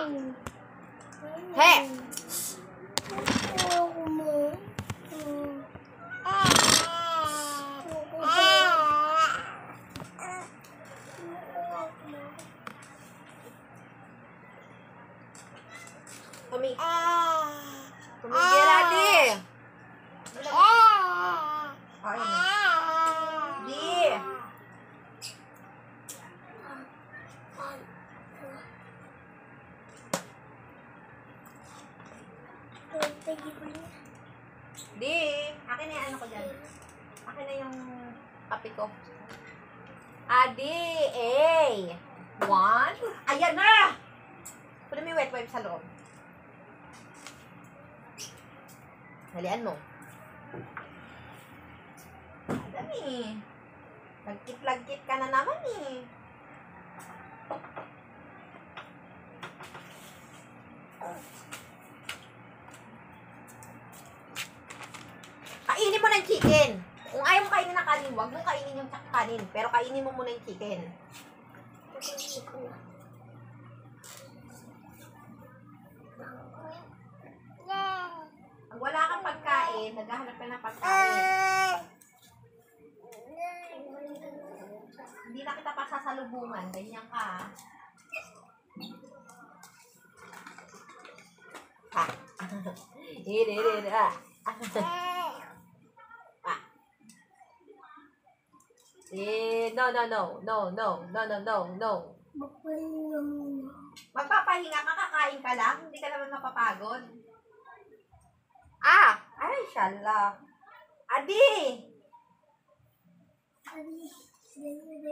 He! Tumigil, Adi! Ayun na. Di! Di! Akin na yung ano ko dyan. Akin na yung kape ko. Adi! A! 1. Ayan na! Pwede may wet wipe sa loob. Halian mo. Dami. Lagkit-lagkit ka na naman eh. Kainin mo ng chicken. Kung ayaw mo kainin ng kanin, huwag mo kainin yung kanin. Pero kainin mo muna yung chicken. Pag wala kang pagkain, naghahanap ka ng pagkain. Hindi na kita pasasalubungan. Ganyan ka. Ha? No. Magpapahinga ka, kakain ka lang. Hindi ka naman mapapagod. Ay, shala. Adi!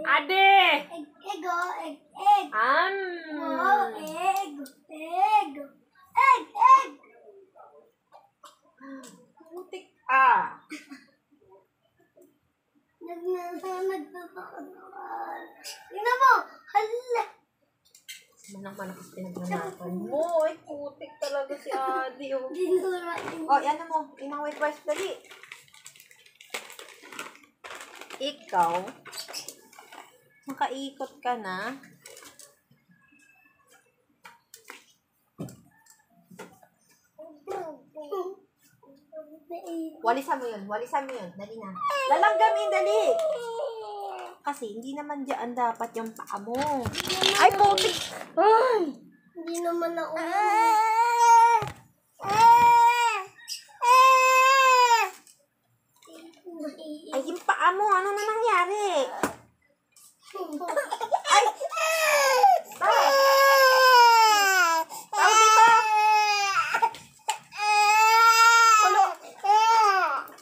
Adi! Egg. Egg. Putik Tingnan mo! Hala! Manang-manang pinagnanapan mo. Ay, putik talaga si Adi. Yan mo. Inang white rice, dali. Ikaw, makaikot ka na. Walisan mo yun. Dali na. Lalanggamin, dali. Kasi hindi naman dyan dapat yung paa mo. Ay, putik. Ay. Hindi naman ako. Ay, yung paa mo. Ano na nangyari? Ay! Bakit? Tawag dito. Ulo.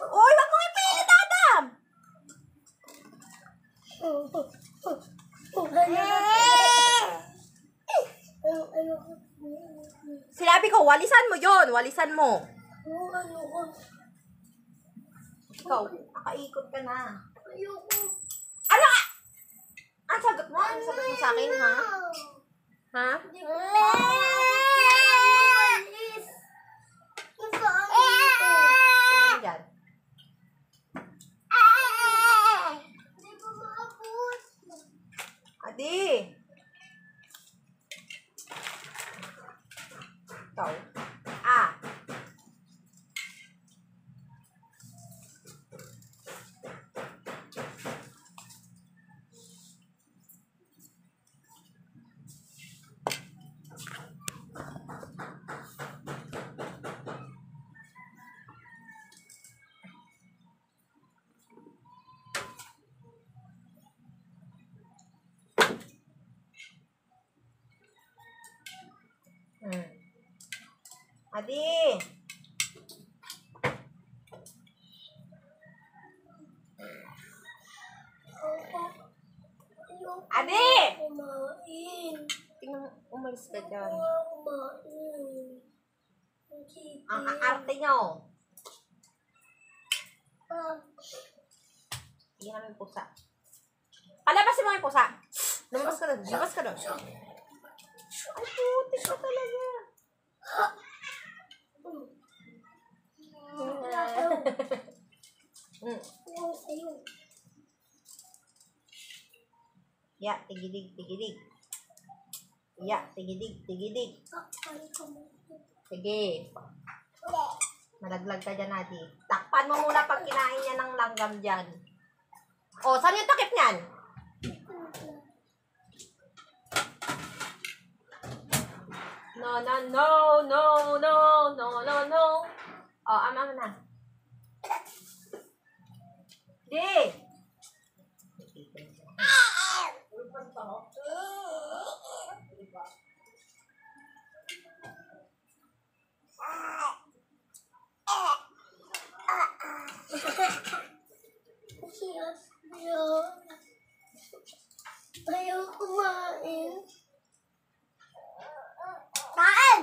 Uy, wag mong ipilit, Adam! Sinabi ko, walisan mo yun. Walisan mo. Ikaw, nakaikot ka na. Ano ka? Ang sagot mo? Ang sagot mo sa akin, ha? Ha? Tignan mo dyan. Adi! Ikaw. Adi! Adi! Tingnan mo, umalis ka dyan. Ang aarte nyo. Iyan namin yung pusa. Palabasin mo yung pusa. Lumabas ka doon. Lumabas ka doon. Ay, putik ka talaga. Ya, tigilig. Ya, tigidig, tigidig. Takpan ko mo. Sige. Malaglag ka dyan, Adi. Takpan mo muna pag kinain niya ng langgam dyan. O, saan yung takip niyan? No, no, no, no, no, no, no, no. O, ama na. Di. Ayaw kumain. Kain!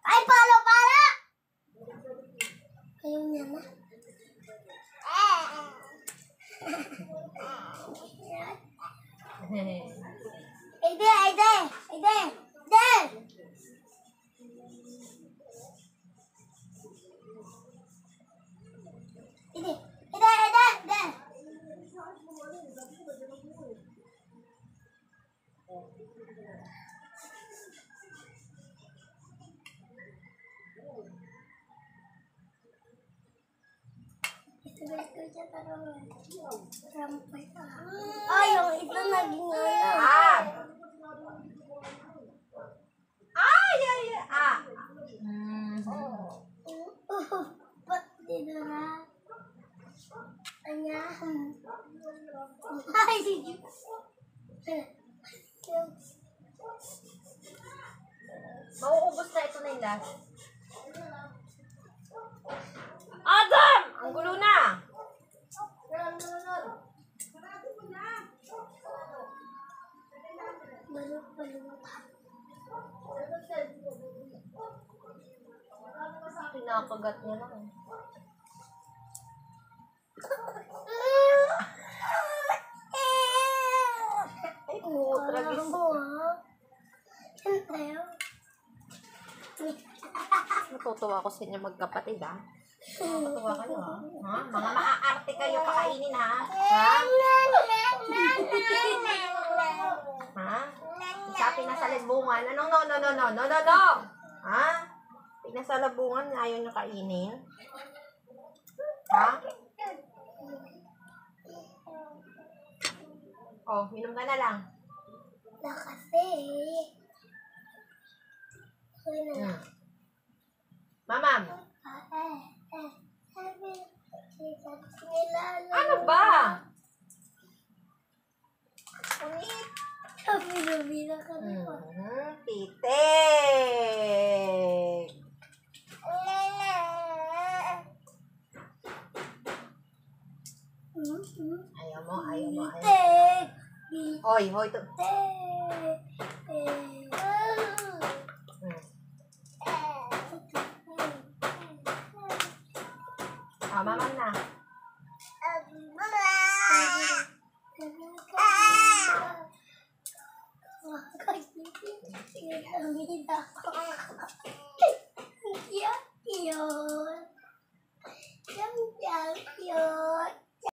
Ay, pala! Ayaw niya na. Ide! Ay, yung ito naging Ah. Ay, ay, ay. Ah. Ba't dinara? Anya? Ay, sige. Mauubos na ito na yung last. Adam! Ang gulo na! Pinakagat niya lang. Ay, tragis. Natutuwa ko sa inyo magkapatid, ha? Natutuwa kayo, ha? Ha? Mga maaarte kayo pakainin, ha? Ha? Ha? Isa pinasalubungan. Anong no, no, no, no, no, no, no? Ha? Pinasalubungan, ayaw nyo kainin? Ha? Oh, minom ka na lang. Na kasi. Mamam. Ano Ano ba? Unit. Sabi na ka na. Titik. Ayaw mo, ayaw mo, ayaw mo. Bitek. Hoy, hoy. Mamam na. Yun.